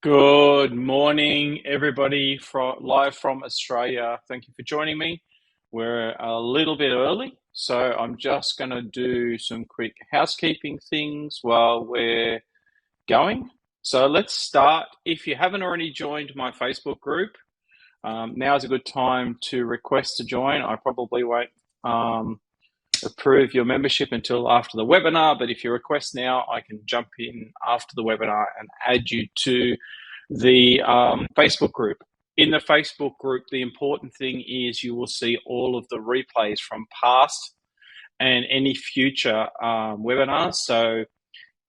Good morning, everybody, live from Australia. Thank you for joining me. We're a little bit early, so I'm just going to do some quick housekeeping things while we're going. So let's start. If you haven't already joined my Facebook group, now is a good time to request to join. I probably won't approve your membership until after the webinar, but if you request now, I can jump in after the webinar and add you to the Facebook group. In the Facebook group, the important thing is you will see all of the replays from past and any future webinars. So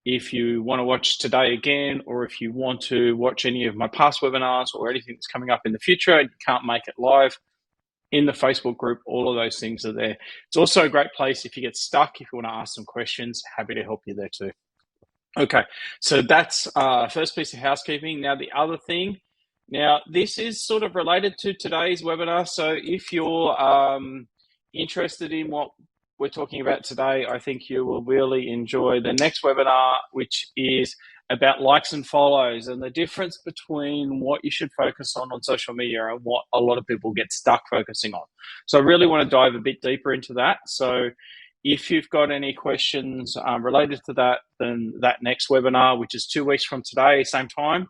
if you want to watch today again, or if you want to watch any of my past webinars or anything that's coming up in the future and you can't make it live, in the Facebook group, all of those things are there. It's also a great place if you get stuck, if you want to ask some questions, happy to help you there too. Okay, so that's first piece of housekeeping. Now, the other thing, now this is sort of related to today's webinar. So if you're interested in what we're talking about today, I think you will really enjoy the next webinar, which is about likes and follows and the difference between what you should focus on social media and what a lot of people get stuck focusing on. So I really want to dive a bit deeper into that. So if you've got any questions related to that, then that next webinar, which is 2 weeks from today, same time,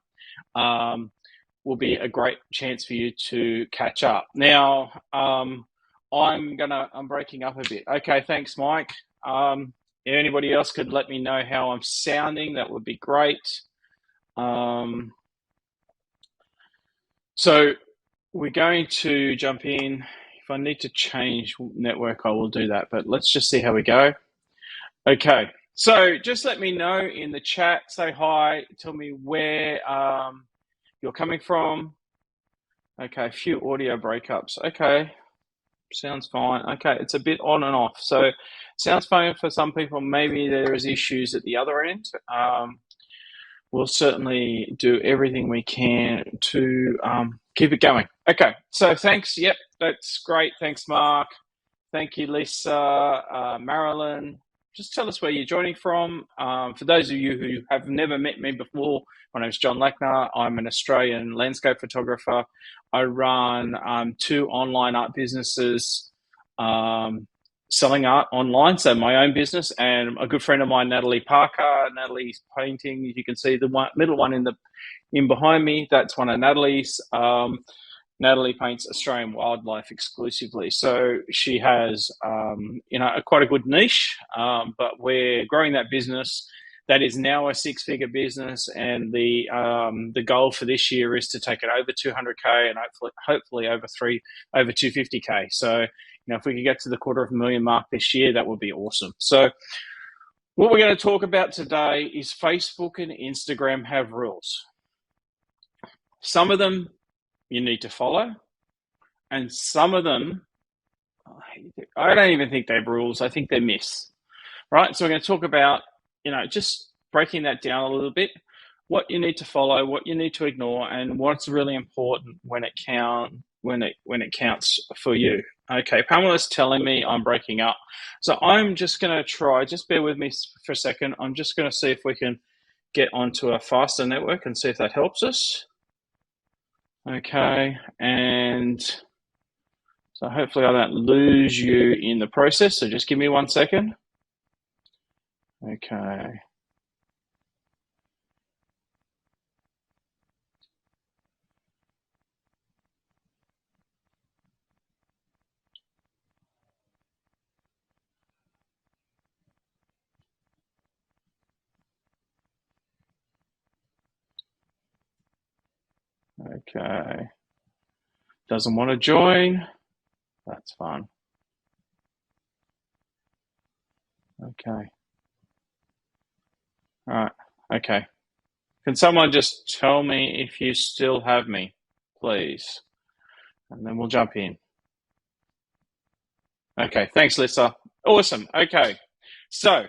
will be a great chance for you to catch up. Now, I'm breaking up a bit. Okay, thanks, Mike. If anybody else could let me know how I'm sounding, that would be great. So we're going to jump in. If I need to change network, I will do that, but let's just see how we go. Okay, so just let me know in the chat, say hi, tell me where you're coming from. Okay, a few audio breakups. Okay, sounds fine. Okay, it's a bit on and off. So sounds fine for some people. Maybe there is issues at the other end. We'll certainly do everything we can to keep it going. Okay, so thanks. Yep, that's great. Thanks, Mark. Thank you, Lisa, Marilyn. Just tell us where you're joining from. For those of you who have never met me before, my name is John Lackner. I'm an Australian landscape photographer. I run 2 online art businesses, selling art online, so my own business, and a good friend of mine, Natalie Parker. Natalie's painting, middle one in behind me, that's one of Natalie's. Natalie paints Australian wildlife exclusively, so she has quite a good niche, but we're growing that business. That is now a 6-figure business, and the goal for this year is to take it over 200K and hopefully over 250K. So if we could get to the $250,000 mark this year, that would be awesome. So what we're going to talk about today is Facebook and Instagram have rules. Some of them you need to follow, and some of them, I don't even think they're rules. I think they're myths, right? So we're going to talk about, just breaking that down a little bit, what you need to follow, what you need to ignore, and what's really important when it counts for you. Okay, Pamela's telling me I'm breaking up. So I'm just going to try, just bear with me for a second. I'm just going to see if we can get onto a faster network and see if that helps us. Okay, and so hopefully I don't lose you in the process, so just give me 1 second. Okay. Okay. Doesn't want to join. That's fine. Okay. All right. Okay. Can someone just tell me if you still have me, please? And then we'll jump in. Okay. Thanks, Lisa. Awesome. Okay. So,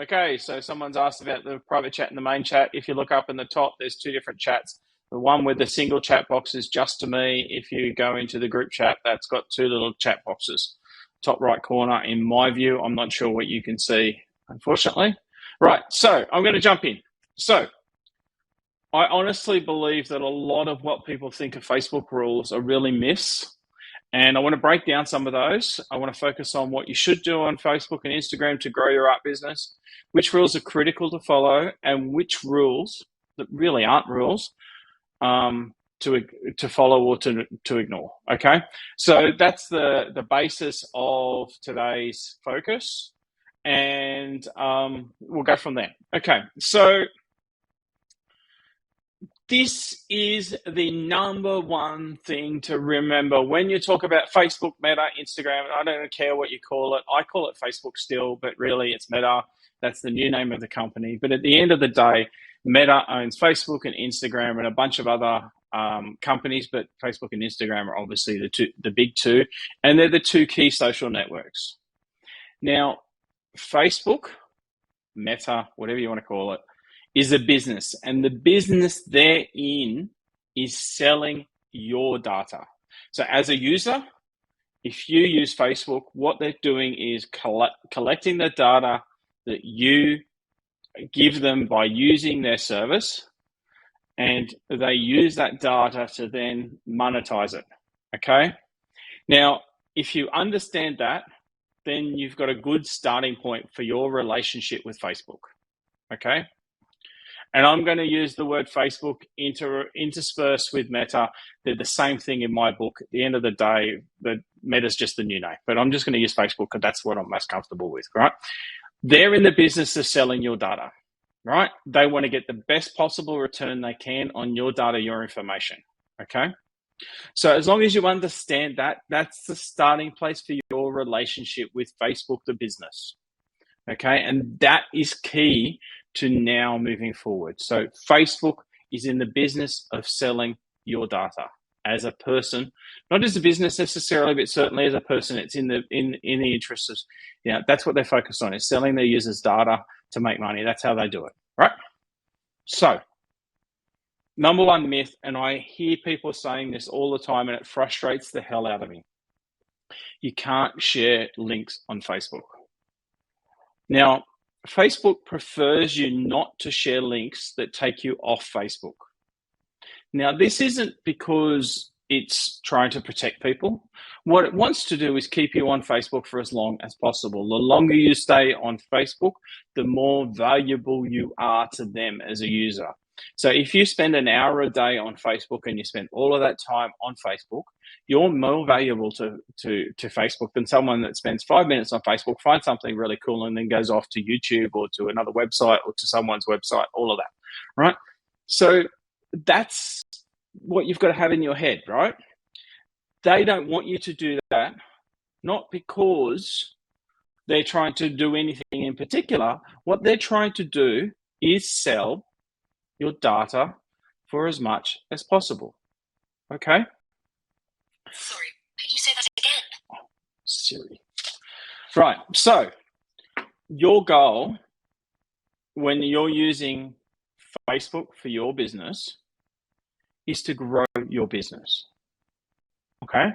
okay. So someone's asked about the private chat and the main chat. If you look up in the top, there's 2 different chats. The one with the single chat box is just to me. If you go into the group chat, that's got 2 little chat boxes. Top right corner, in my view. I'm not sure what you can see, unfortunately. Right, so I'm going to jump in. So I honestly believe that a lot of what people think of Facebook rules are really myths. And I want to break down some of those. I want to focus on what you should do on Facebook and Instagram to grow your art business, which rules are critical to follow, and which rules that really aren't rules to follow or to ignore. Okay, so that's the basis of today's focus, and we'll go from there. Okay, so this is the number one thing to remember when you talk about Facebook, Meta, Instagram. I don't care what you call it. I call it Facebook still, but really it's Meta. That's the new name of the company. But at the end of the day, Meta owns Facebook and Instagram and a bunch of other companies, but Facebook and Instagram are obviously the big two, and they're the two key social networks. Now, Facebook, Meta, whatever you want to call it, is a business, and the business they're in is selling your data. So as a user, if you use Facebook, what they're doing is collecting the data that you give them by using their service, and they use that data to then monetize it. Okay? Now, if you understand that, then you've got a good starting point for your relationship with Facebook. Okay? And I'm going to use the word Facebook interspersed with Meta. They're the same thing in my book. At the end of the day, the Meta's just the new name. But I'm just going to use Facebook because that's what I'm most comfortable with, right? They're in the business of selling your data, right? They want to get the best possible return they can on your data, your information, okay? So as long as you understand that, that's the starting place for your relationship with Facebook, the business, okay? And that is key to now moving forward. So Facebook is in the business of selling your data as a person, not as a business necessarily, but certainly as a person. It's in the interest of, that's what they're focused on, is selling their users' data to make money. That's how they do it, right? So number one myth, and I hear people saying this all the time, and it frustrates the hell out of me. You can't share links on Facebook. Now, Facebook prefers you not to share links that take you off Facebook. Now, this isn't because it's trying to protect people. What it wants to do is keep you on Facebook for as long as possible. The longer you stay on Facebook, the more valuable you are to them as a user. So if you spend an hour a day on Facebook and you spend all of that time on Facebook, you're more valuable to Facebook than someone that spends 5 minutes on Facebook, finds something really cool, and then goes off to YouTube or to another website or to someone's website, all of that, right? So that's what you've got to have in your head, right? They don't want you to do that, not because they're trying to do anything in particular. What they're trying to do is sell your data for as much as possible. Okay? Sorry, could you say that again? Oh, Siri. Right. So your goal when you're using Facebook for your business is to grow your business. Okay?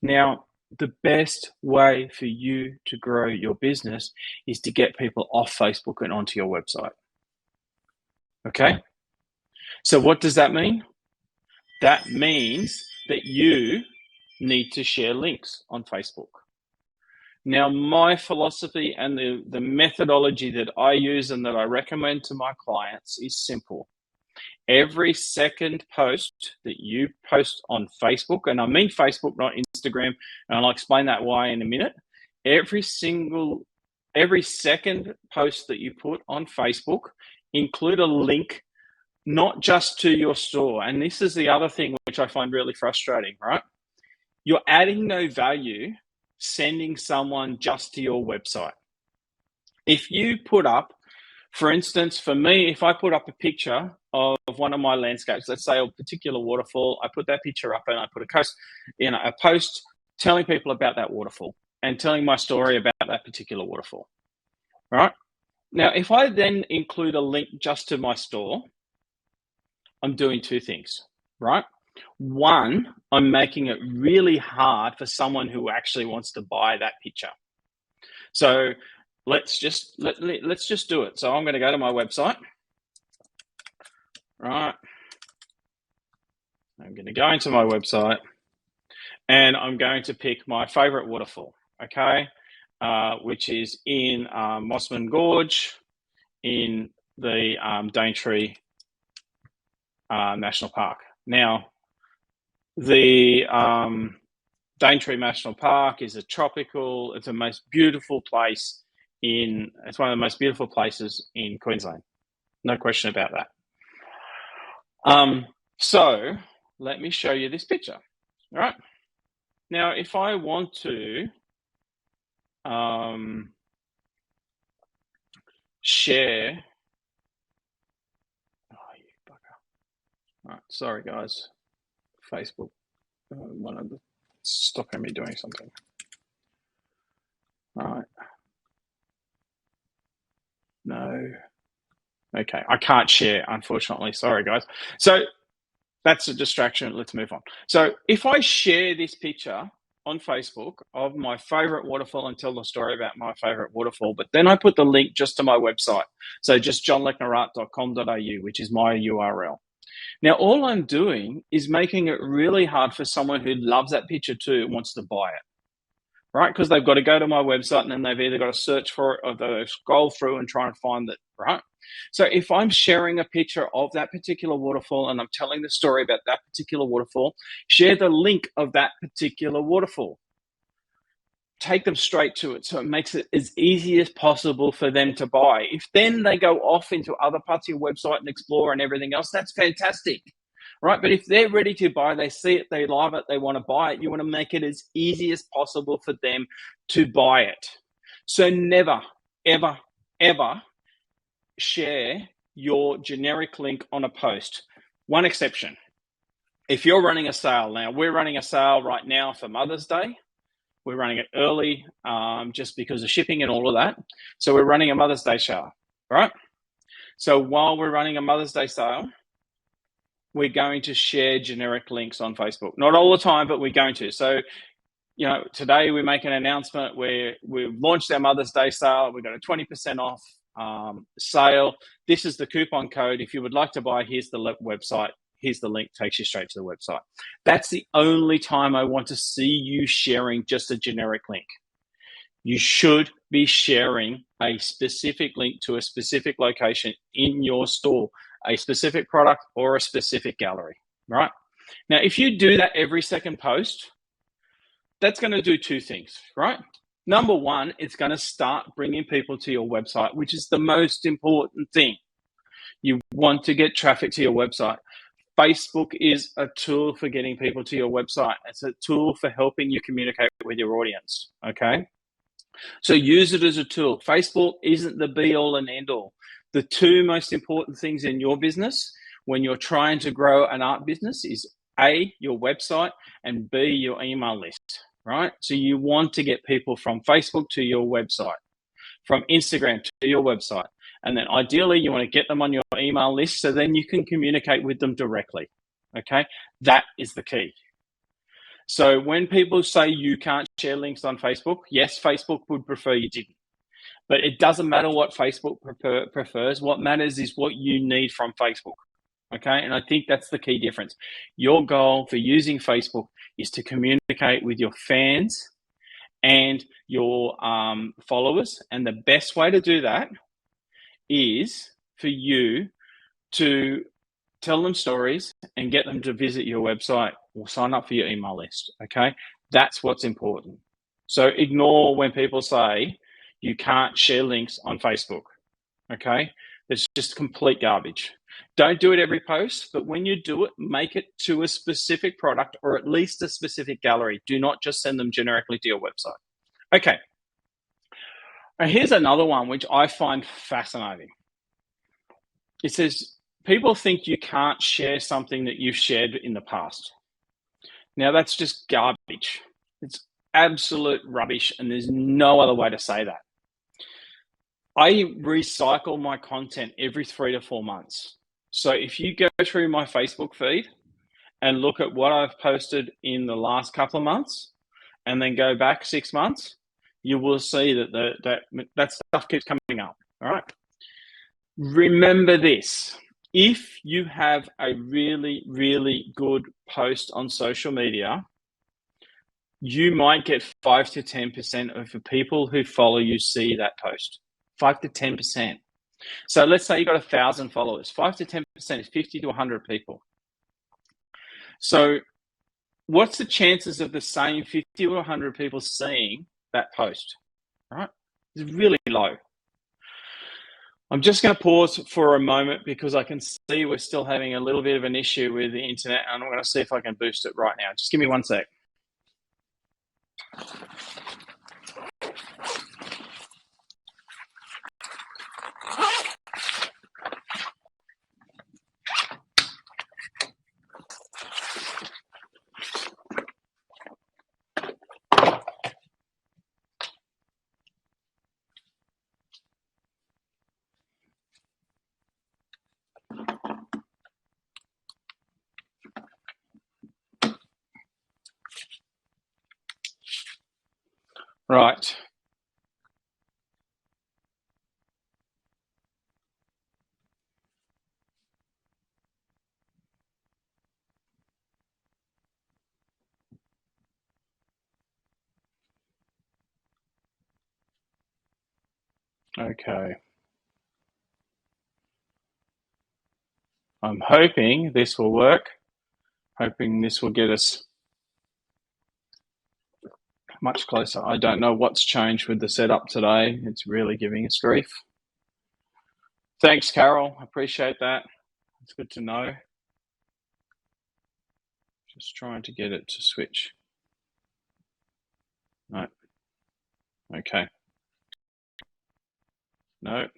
Now, the best way for you to grow your business is to get people off Facebook and onto your website. Okay? So what does that mean? That means that you need to share links on Facebook. Now, my philosophy and the methodology that I use and that I recommend to my clients is simple. Every second post that you post on Facebook, and I mean Facebook, not Instagram, and I'll explain that why in a minute. Every second post that you put on Facebook, include a link, not just to your store. And this is the other thing which I find really frustrating, right? You're adding no value sending someone just to your website. If you put up, for instance, for me, if I put up a picture of one of my landscapes, let's say a particular waterfall, I put that picture up and I put a post telling people about that waterfall and telling my story about that particular waterfall, right? Now, if I then include a link just to my store, I'm doing two things, right? One, I'm making it really hard for someone who actually wants to buy that picture. So let's just do it. So I'm going to go to my website right? I'm going to go into my website and I'm going to pick my favorite waterfall, okay? Which is in Mossman Gorge in the Daintree National Park. Now, the Daintree National Park is it's a most beautiful place it's one of the most beautiful places in Queensland. No question about that. So let me show you this picture. All right. Now, if I want to share, oh, you bugger. All right, sorry guys, Facebook, stopping me doing something. All right. No. Okay, I can't share, unfortunately. Sorry, guys. So that's a distraction. Let's move on. So if I share this picture on Facebook of my favorite waterfall and tell the story about my favorite waterfall, but then I put the link just to my website. So just johnlechnerart.com.au, which is my URL. Now, all I'm doing is making it really hard for someone who loves that picture too and wants to buy it. Right? Because they've got to go to my website and then they've either got to search for it or they'll scroll through and try and find it, right? So if I'm sharing a picture of that particular waterfall and I'm telling the story about that particular waterfall, share the link of that particular waterfall. Take them straight to it so it makes it as easy as possible for them to buy. If then they go off into other parts of your website and explore and everything else, that's fantastic. Right, but if they're ready to buy, they see it, they love it, they want to buy it, you want to make it as easy as possible for them to buy it. So never, ever, ever share your generic link on a post. One exception. If you're running a sale now, we're running a sale right now for Mother's Day. We're running it early just because of shipping and all of that. So we're running a Mother's Day sale, right? So while we're running a Mother's Day sale, we're going to share generic links on Facebook. Not all the time, but we're going to. So, you know, today we make an announcement where we've launched our Mother's Day sale. We've got a 20% off sale. This is the coupon code. If you would like to buy, here's the website. Here's the link, takes you straight to the website. That's the only time I want to see you sharing just a generic link. You should be sharing a specific link to a specific location in your store, a specific product or a specific gallery, right? Now, if you do that every second post, that's going to do two things, right? Number one, it's going to start bringing people to your website, which is the most important thing. You want to get traffic to your website. Facebook is a tool for getting people to your website. It's a tool for helping you communicate with your audience, okay? So use it as a tool. Facebook isn't the be all and end all. The two most important things in your business when you're trying to grow an art business is A, your website, and B, your email list, right? So you want to get people from Facebook to your website, from Instagram to your website. And then ideally you want to get them on your email list so then you can communicate with them directly, okay? That is the key. So when people say you can't share links on Facebook, yes, Facebook would prefer you didn't. But it doesn't matter what Facebook prefers. What matters is what you need from Facebook, okay? And I think that's the key difference. Your goal for using Facebook is to communicate with your fans and your followers. And the best way to do that is for you to tell them stories and get them to visit your website or sign up for your email list, okay? That's what's important. So ignore when people say you can't share links on Facebook, okay? It's just complete garbage. Don't do it every post, but when you do it, make it to a specific product or at least a specific gallery. Do not just send them generically to your website. Okay. Now here's another one which I find fascinating. It says, people think you can't share something that you've shared in the past. Now, that's just garbage. It's absolute rubbish, and there's no other way to say that. I recycle my content every 3 to 4 months. So if you go through my Facebook feed and look at what I've posted in the last couple of months and then go back 6 months, you will see that stuff keeps coming up, all right? Remember this. If you have a really, really good post on social media, you might get 5 to 10% of the people who follow you see that post. 5 to 10%. So let's say you've got 1,000 followers. 5 to 10% is 50 to 100 people. So what's the chances of the same 50 or 100 people seeing that post, right? It's really low. I'm just going to pause for a moment because I can see we're still having a little bit of an issue with the internet, and I'm going to see if I can boost it right now. Just give me 1 sec. Right. Okay. I'm hoping this will work. Hoping this will get us much closer. I don't know what's changed with the setup today. It's really giving us grief. Thanks, Carol. I appreciate that. It's good to know. Just trying to get it to switch. No. Okay. No.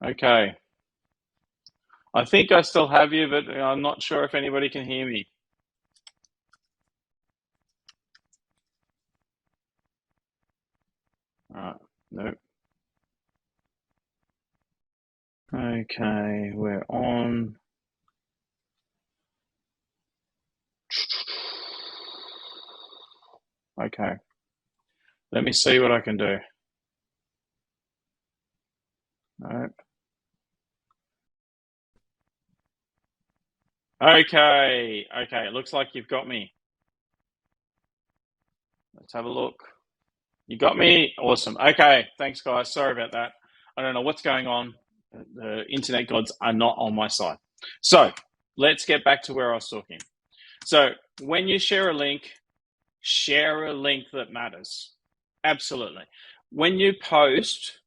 Okay. I think I still have you, but I'm not sure if anybody can hear me. All right. No. Okay, we're on. Okay. Let me see what I can do. No. Okay. Okay. It looks like you've got me. Let's have a look. You got me? Awesome. Okay. Thanks, guys. Sorry about that. I don't know what's going on. The internet gods are not on my side. So let's get back to where I was talking. So when you share a link that matters. Absolutely. When you post,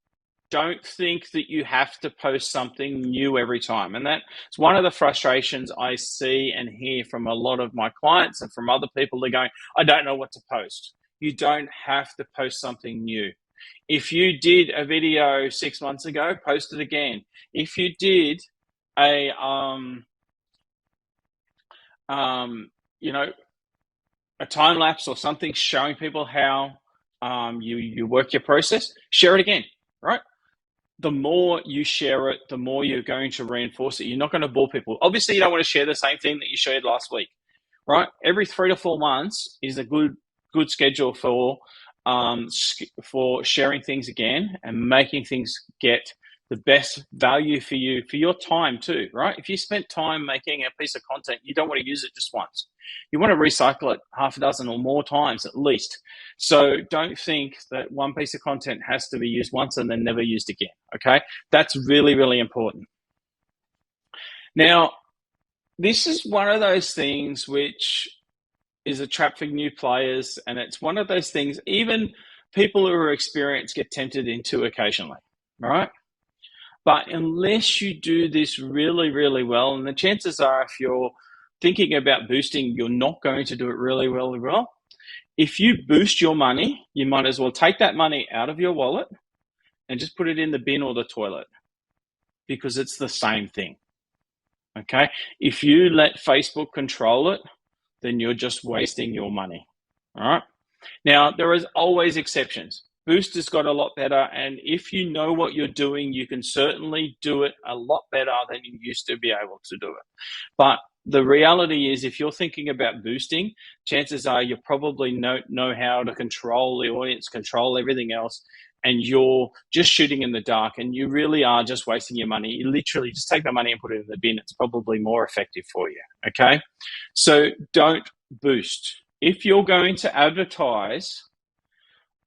don't think that you have to post something new every time. And that's one of the frustrations I see and hear from a lot of my clients and from other people. They're going, I don't know what to post. You don't have to post something new. If you did a video 6 months ago, post it again. If you did a, a time lapse or something showing people how you work your process, share it again, right? The more you share it, the more you're going to reinforce it. You're not going to bore people. Obviously, you don't want to share the same thing that you shared last week, right? Every 3 to 4 months is a good schedule for sharing things again and making things get the best value for you, for your time too, right? If you spent time making a piece of content, you don't want to use it just once. You want to recycle it half a dozen or more times at least. So don't think that one piece of content has to be used once and then never used again, okay? That's really, really important. Now, this is one of those things which is a trap for new players, and it's one of those things even people who are experienced get tempted into occasionally, right? But unless you do this really, really well, and the chances are if you're thinking about boosting, you're not going to do it really, really well. If you boost your money, you might as well take that money out of your wallet and just put it in the bin or the toilet because it's the same thing, okay? If you let Facebook control it, then you're just wasting your money, all right? Now, there is always exceptions. Boost has got a lot better, and if you know what you're doing, you can certainly do it a lot better than you used to be able to do it. But the reality is, if you're thinking about boosting, chances are you probably know how to control the audience, control everything else, and you're just shooting in the dark, and you really are just wasting your money. You literally just take the money and put it in the bin. It's probably more effective for you. Okay, so don't boost. If you're going to advertise,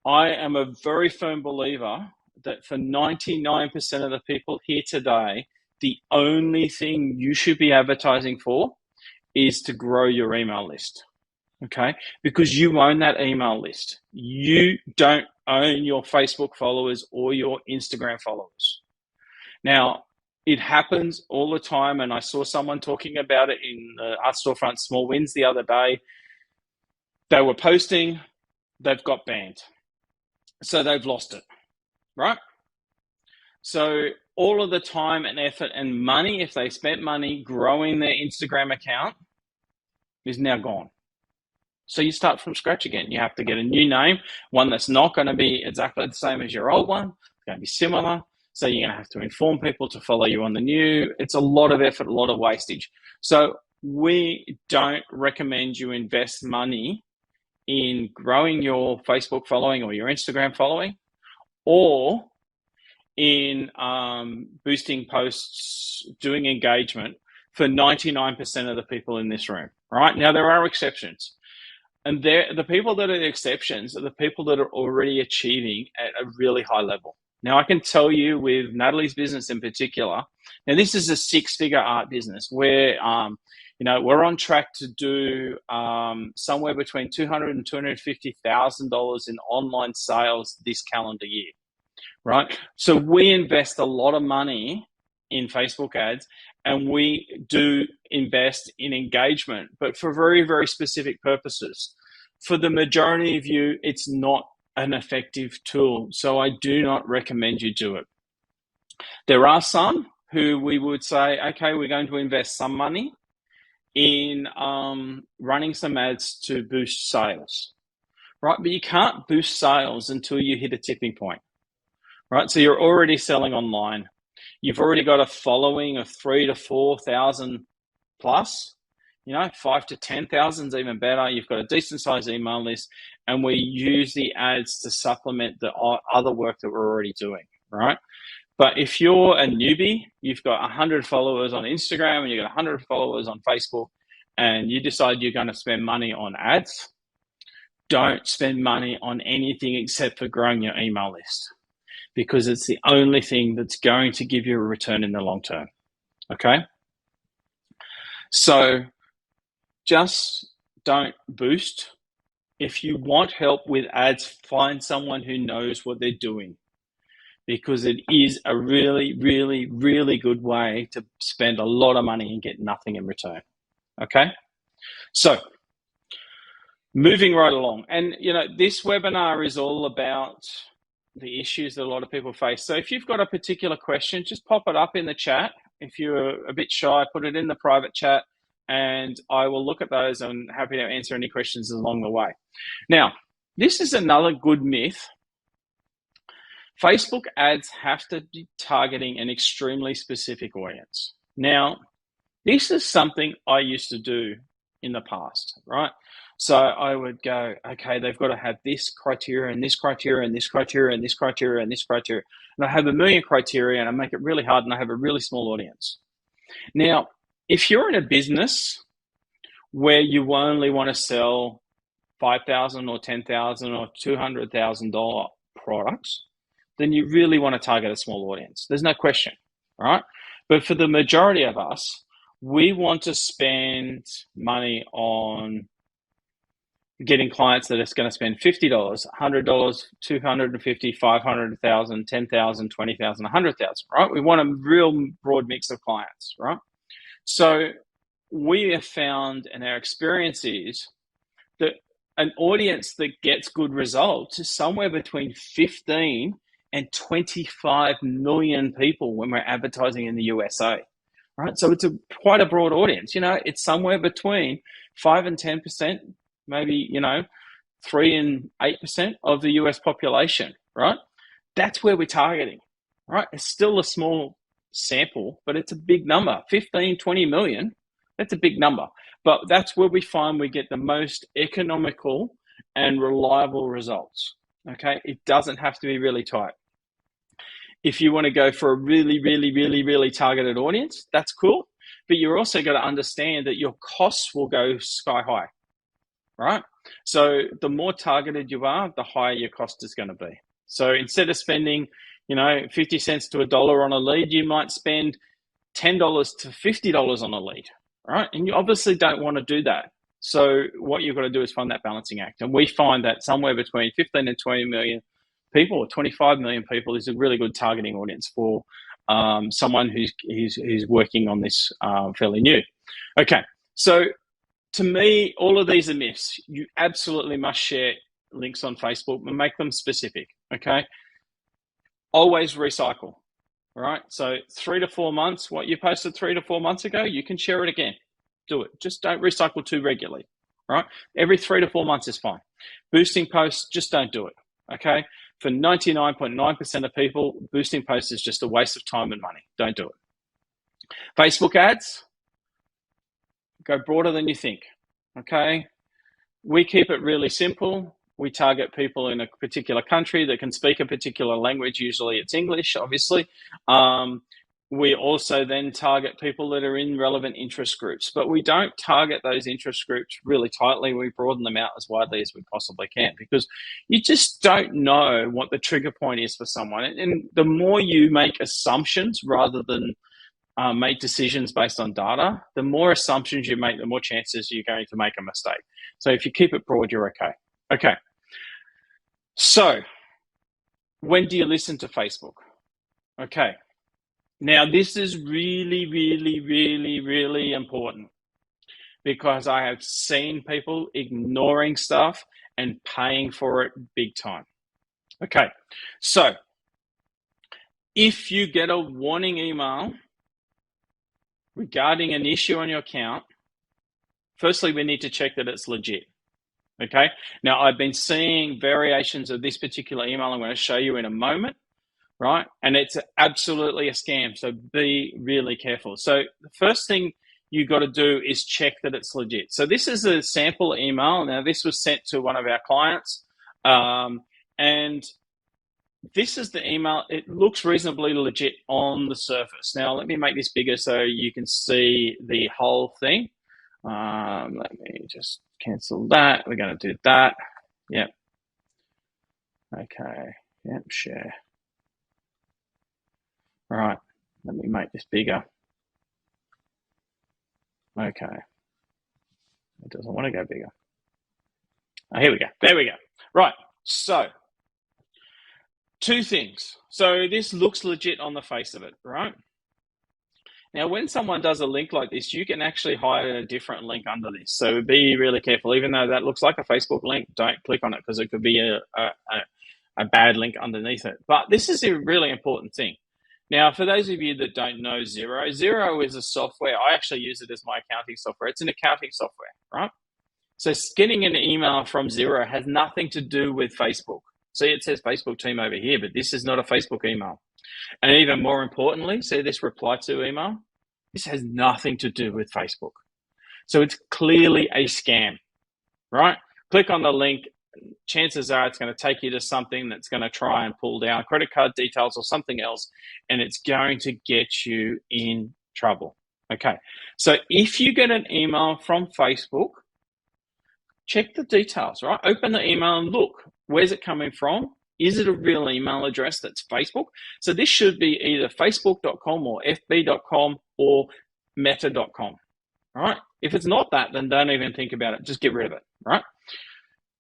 I am a very firm believer that for 99% of the people here today, the only thing you should be advertising for is to grow your email list. Okay? Because you own that email list. You don't own your Facebook followers or your Instagram followers. Now, it happens all the time, and I saw someone talking about it in Art Storefront Small Wins the other day. They were posting, they've got banned. So they've lost it, right? So all of the time and effort and money, if they spent money growing their Instagram account, is now gone. So you start from scratch again. You have to get a new name, one that's not going to be exactly the same as your old one. It's going to be similar. So you're going to have to inform people to follow you on the new. It's a lot of effort, a lot of wastage. So we don't recommend you invest money in growing your Facebook following or your Instagram following, or in boosting posts, doing engagement for 99% of the people in this room, right? Now, there are exceptions. And the people that are the exceptions are the people that are already achieving at a really high level. Now, I can tell you with Natalie's business in particular, now this is a 6-figure art business where, we're on track to do somewhere between $200,000 and $250,000 in online sales this calendar year, right? So we invest a lot of money in Facebook ads, and we do invest in engagement, but for very, very specific purposes. For the majority of you, it's not an effective tool, so I do not recommend you do it. There are some who we would say, okay, we're going to invest some money in running some ads to boost sales, right? But you can't boost sales until you hit a tipping point, right? So you're already selling online. You've already got a following of 3,000 to 4,000 plus, 5,000 to 10,000 is even better. You've got a decent sized email list, and we use the ads to supplement the other work that we're already doing, right? But if you're a newbie, you've got 100 followers on Instagram and you've got 100 followers on Facebook, and you decide you're going to spend money on ads, don't spend money on anything except for growing your email list, because it's the only thing that's going to give you a return in the long term. Okay? So just don't boost. If you want help with ads, find someone who knows what they're doing, because it is a really, really, really good way to spend a lot of money and get nothing in return. Okay? So moving right along. And, this webinar is all about the issues that a lot of people face. So if you've got a particular question, just pop it up in the chat. If you're a bit shy, put it in the private chat, and I will look at those and happy to answer any questions along the way. Now, this is another good myth. Facebook ads have to be targeting an extremely specific audience. Now, this is something I used to do in the past, right? So I would go, okay, they've got to have this criteria and this criteria and this criteria and this criteria and this criteria. And I have a million criteria, and I make it really hard, and I have a really small audience. Now, if you're in a business where you only want to sell $5,000 or $10,000 or $200,000 products, then you really want to target a small audience. There's no question, right? But for the majority of us, we want to spend money on getting clients that are going to spend $50, $100, $250, $500, $1,000, $10,000, $20,000, $100,000, right? We want a real broad mix of clients, right? So we have found, and our experience is, that an audience that gets good results is somewhere between 15 and 25 million people when we're advertising in the USA, right? So it's quite a broad audience. It's somewhere between 5 and 10%, maybe, 3 and 8% of the US population, right? That's where we're targeting, right? It's still a small sample, but it's a big number. 15, 20 million, That's a big number, but that's where we find we get the most economical and reliable results. Okay, it doesn't have to be really tight. If you want to go for a really targeted audience, that's cool. But you're also got to understand that your costs will go sky high, right? So the more targeted you are, the higher your cost is going to be. So instead of spending, 50 cents to $1 on a lead, you might spend $10 to $50 on a lead, right? And you obviously don't want to do that. So what you've got to do is find that balancing act. And we find that somewhere between 15 and 20 million people, or 25 million people, is a really good targeting audience for someone who's working on this fairly new. Okay, so to me, all of these are myths. You absolutely must share links on Facebook and make them specific. Okay, always recycle. All right, so 3 to 4 months, what you posted 3 to 4 months ago, you can share it again. Do it. Just don't recycle too regularly. All right, every 3 to 4 months is fine. Boosting posts, just don't do it. Okay, for 99.9% of people, boosting posts is just a waste of time and money. Don't do it. Facebook ads, go broader than you think. Okay, we keep it really simple. We target people in a particular country that can speak a particular language. Usually it's English, obviously. We also then target people that are in relevant interest groups, but we don't target those interest groups really tightly. We broaden them out as widely as we possibly can, because you just don't know what the trigger point is for someone. And the more you make assumptions rather than make decisions based on data, the more assumptions you make, the more chances you're going to make a mistake. So if you keep it broad, you're okay. Okay. So when do you listen to Facebook? Okay. Now, this is really important, because I have seen people ignoring stuff and paying for it big time. Okay. So if you get a warning email regarding an issue on your account, firstly, we need to check that it's legit. Okay. Now, I've been seeing variations of this particular email I'm going to show you in a moment, right? And it's absolutely a scam. So be really careful. So the first thing you got to do is check that it's legit. So this is a sample email. Now, this was sent to one of our clients. And this is the email. It looks reasonably legit on the surface. Now, let me make this bigger so you can see the whole thing. Let me just cancel that. We're going to do that. Yep. Okay. Yep. Share. All right. Let me make this bigger. Okay. It doesn't want to go bigger. Oh, here we go. There we go. Right. So, two things. So this looks legit on the face of it, right? Now, when someone does a link like this, you can actually hide a different link under this. So be really careful. Even though that looks like a Facebook link, don't click on it, because it could be a bad link underneath it. But this is a really important thing. Now, for those of you that don't know Xero, Xero is a software. I actually use it as my accounting software. It's an accounting software, right? So getting an email from Xero has nothing to do with Facebook. See, it says Facebook team over here, but this is not a Facebook email. And even more importantly, see this reply to email? This has nothing to do with Facebook. So it's clearly a scam, right? Click on the link. Chances are it's going to take you to something that's going to try and pull down credit card details or something else, and it's going to get you in trouble. Okay, so if you get an email from Facebook, check the details, right? Open the email and look. Where's it coming from? Is it a real email address that's Facebook? So this should be either facebook.com or fb.com or meta.com, right? If it's not that, then don't even think about it. Just get rid of it, right?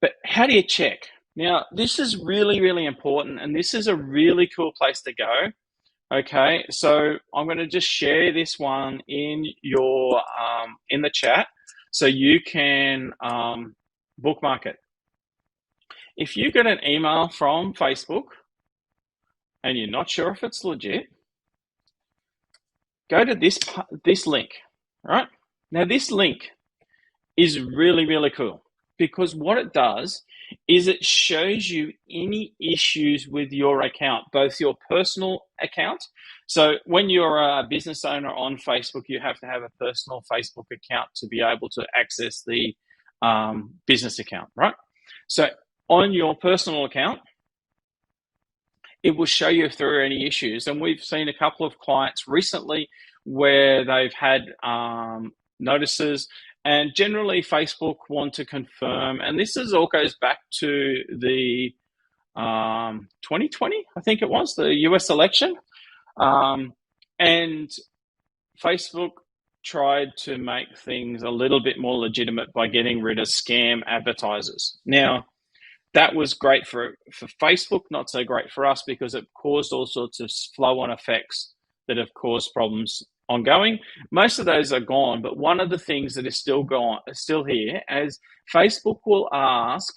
But how do you check? Now, this is really important, and this is a really cool place to go. Okay, so I'm going to just share this one in your in the chat so you can bookmark it. If you get an email from Facebook and you're not sure if it's legit, go to this link, right? Now, this link is really cool, because what it does is it shows you any issues with your account, both your personal account. So when you're a business owner on Facebook, you have to have a personal Facebook account to be able to access the business account, right? So on your personal account, it will show you if there are any issues. And we've seen a couple of clients recently where they've had notices, and generally Facebook want to confirm, and this all goes back to the 2020, I think it was, the US election. And Facebook tried to make things a little bit more legitimate by getting rid of scam advertisers. Now, that was great for Facebook, not so great for us, because it caused all sorts of flow-on effects that have caused problems ongoing. Most of those are gone, but one of the things that is still here, as Facebook will ask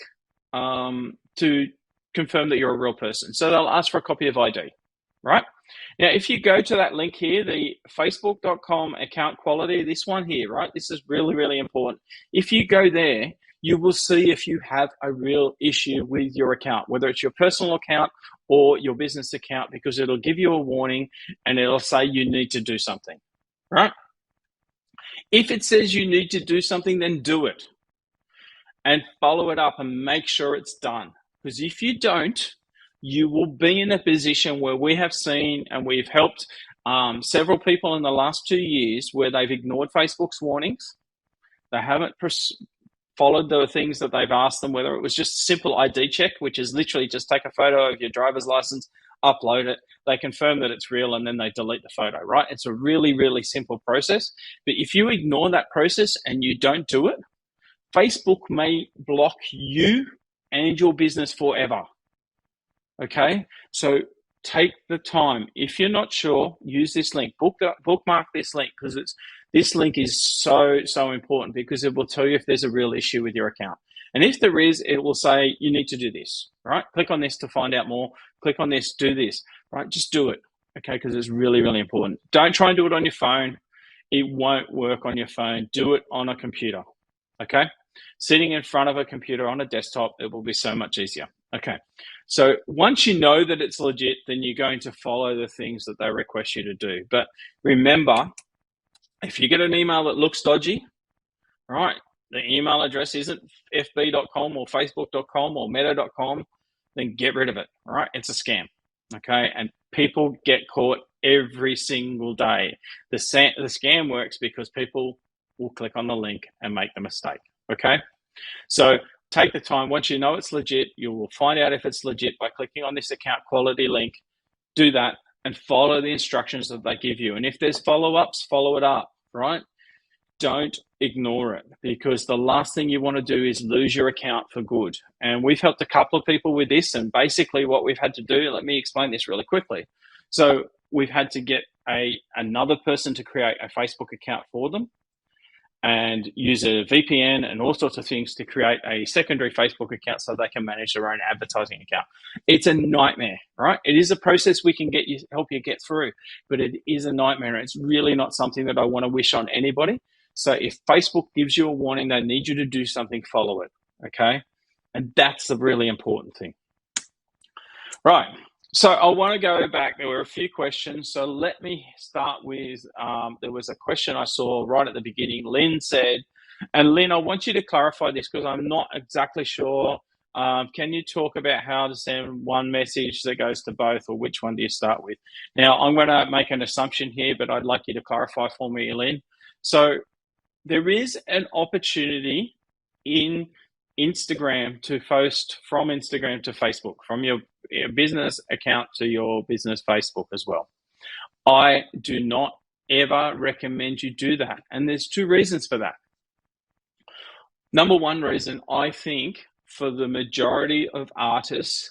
to confirm that you're a real person. So they'll ask for a copy of ID, right? Now, if you go to that link here, the facebook.com account quality, this one here, right? This is really, really important. If you go there, you will see if you have a real issue with your account, whether it's your personal account or your business account, because it'll give you a warning and it'll say you need to do something, right? If it says you need to do something, then do it and follow it up and make sure it's done. Because if you don't, you will be in a position where we have seen, and we've helped several people in the last 2 years, where they've ignored Facebook's warnings. They haven't followed the things that they've asked them, whether it was just a simple ID check, which is literally just take a photo of your driver's license, upload it, they confirm that it's real, and then they delete the photo, right? It's a really, really simple process. But if you ignore that process and you don't do it, Facebook may block you and your business forever. Okay, so take the time. If you're not sure, use this link. Bookmark this link, because this link is so important, because it will tell you if there's a real issue with your account. And if there is, it will say you need to do this, right? Click on this to find out more. Click on this, do this, right? Just do it, okay? Because it's really, really important. Don't try and do it on your phone. It won't work on your phone. Do it on a computer, okay? Sitting in front of a computer on a desktop, it will be so much easier. Okay, so once you know that it's legit, then you're going to follow the things that they request you to do. But remember, if you get an email that looks dodgy, right, the email address isn't fb.com or facebook.com or meta.com, then get rid of it, right? It's a scam, okay? And people get caught every single day. The scam works because people will click on the link and make the mistake, okay? So take the time. Once you know it's legit, you will find out if it's legit by clicking on this account quality link. Do that and follow the instructions that they give you. And if there's follow-ups, follow it up, right? Don't ignore it, because the last thing you want to do is lose your account for good. And we've helped a couple of people with this, and basically what we've had to do, let me explain this really quickly. So we've had to get another person to create a Facebook account for them, and use a VPN and all sorts of things to create a secondary Facebook account so they can manage their own advertising account. It's a nightmare, right? It is a process we can help you get through, but it is a nightmare. It's really not something that I want to wish on anybody. So if Facebook gives you a warning, they need you to do something, follow it, okay? And that's the really important thing. Right. So I want to go back. There were a few questions. So let me start with, there was a question I saw right at the beginning. Lynn said, and Lynn, I want you to clarify this because I'm not exactly sure. Can you talk about how to send one message that goes to both, or which one do you start with? Now, I'm going to make an assumption here, but I'd like you to clarify for me, Lynn. So there is an opportunity in Instagram to post from Instagram to Facebook, from your business account to your business Facebook as well. I do not ever recommend you do that. And there's two reasons for that. Number one reason, I think for the majority of artists,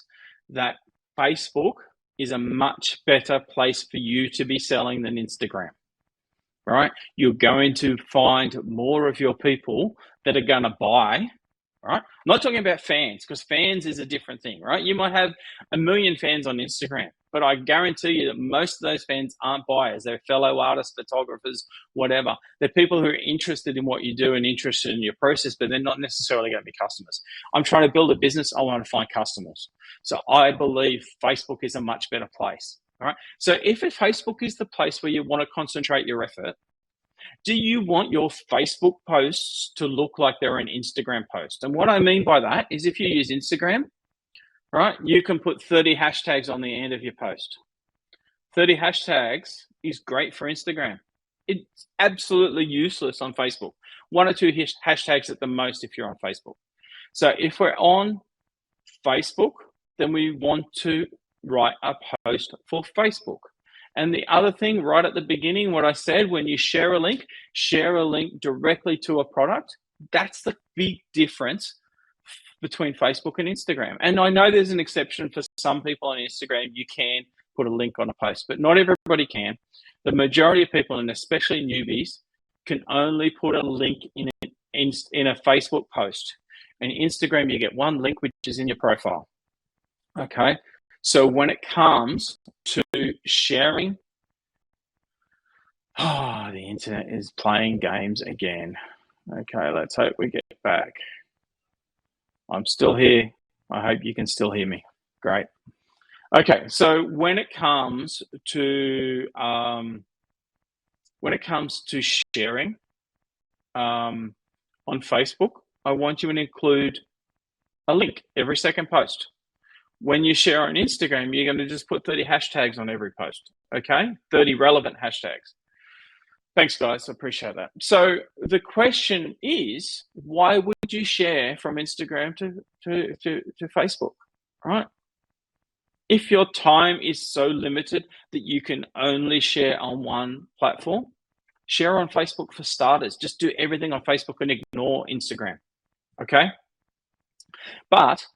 that Facebook is a much better place for you to be selling than Instagram, right? You're going to find more of your people that are going to buy. Right? I'm not talking about fans, because fans is a different thing, right? You might have 1 million fans on Instagram, but I guarantee you that most of those fans aren't buyers. They're fellow artists, photographers, whatever. They're people who are interested in what you do and interested in your process, but they're not necessarily going to be customers. I'm trying to build a business. I want to find customers. So I believe Facebook is a much better place. All right. So if Facebook is the place where you want to concentrate your effort, do you want your Facebook posts to look like they're an Instagram post? And what I mean by that is if you use Instagram, right, you can put 30 hashtags on the end of your post. 30 hashtags is great for Instagram. It's absolutely useless on Facebook. 1 or 2 hashtags at the most if you're on Facebook. So if we're on Facebook, then we want to write a post for Facebook. And the other thing right at the beginning, what I said, when you share a link directly to a product. That's the big difference between Facebook and Instagram. And I know there's an exception for some people on Instagram. You can put a link on a post, but not everybody can. The majority of people, and especially newbies, can only put a link in a Facebook post. And Instagram, you get one link, which is in your profile. Okay. So when it comes to sharing, the internet is playing games again. Okay, let's hope we get back. I'm still here. I hope you can still hear me. Great. Okay, so when it comes to sharing on Facebook, I want you to include a link every second post. When you share on Instagram, you're going to just put 30 hashtags on every post, okay? 30 relevant hashtags. Thanks, guys. I appreciate that. So the question is, why would you share from Instagram to Facebook, right? If your time is so limited that you can only share on one platform, share on Facebook for starters. Just do everything on Facebook and ignore Instagram, okay? But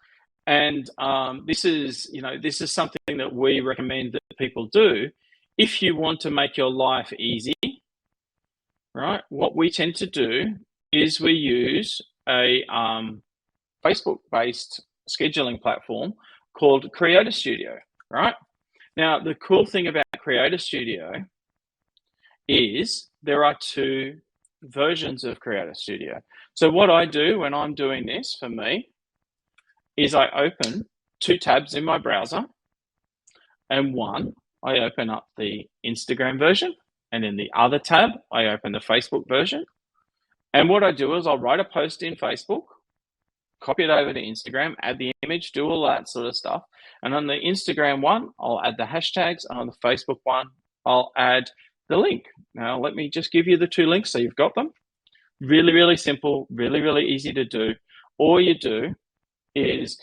this is something that we recommend that people do. If you want to make your life easy, right, what we tend to do is we use a Facebook-based scheduling platform called Creator Studio, right? Now, the cool thing about Creator Studio is there are 2 versions of Creator Studio. So what I do when I'm doing this for me is I open 2 tabs in my browser, and one, I open up the Instagram version, and in the other tab, I open the Facebook version. And what I do is I'll write a post in Facebook, copy it over to Instagram, add the image, do all that sort of stuff. And on the Instagram one, I'll add the hashtags, and on the Facebook one, I'll add the link. Now, let me just give you the 2 links so you've got them. Really, really simple, really, really easy to do. All you do is,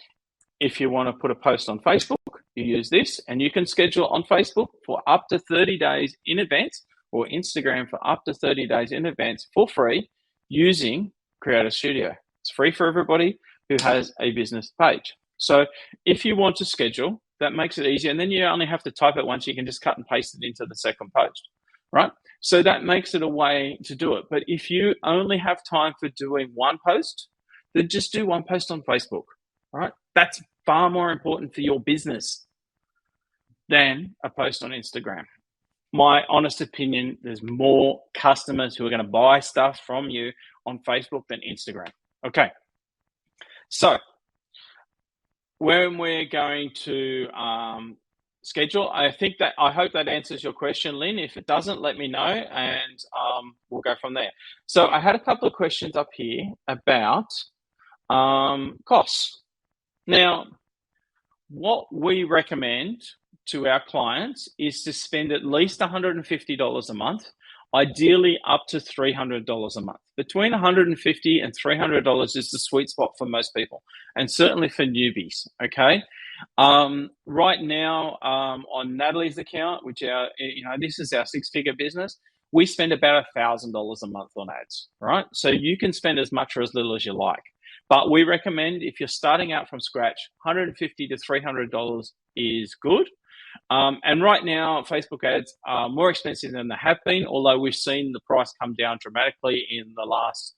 if you want to put a post on Facebook, you use this, and you can schedule on Facebook for up to 30 days in advance, or Instagram for up to 30 days in advance for free using Creator Studio. It's free for everybody who has a business page. So if you want to schedule, that makes it easy. And then you only have to type it once. You can just cut and paste it into the second post, right? So that makes it a way to do it. But if you only have time for doing one post, then just do one post on Facebook, right? That's far more important for your business than a post on Instagram. My honest opinion, there's more customers who are going to buy stuff from you on Facebook than Instagram. Okay. So when we're going to schedule, I hope that answers your question, Lynn. If it doesn't, let me know, and we'll go from there. So I had a couple of questions up here about costs. Now, what we recommend to our clients is to spend at least $150 a month, ideally up to $300 a month. Between $150 and $300 is the sweet spot for most people, and certainly for newbies, okay? Right now, on Natalie's account, which this is our 6-figure business, we spend about $1,000 a month on ads, right? So you can spend as much or as little as you like. But we recommend, if you're starting out from scratch, $150 to $300 is good. And right now, Facebook ads are more expensive than they have been, although we've seen the price come down dramatically in the last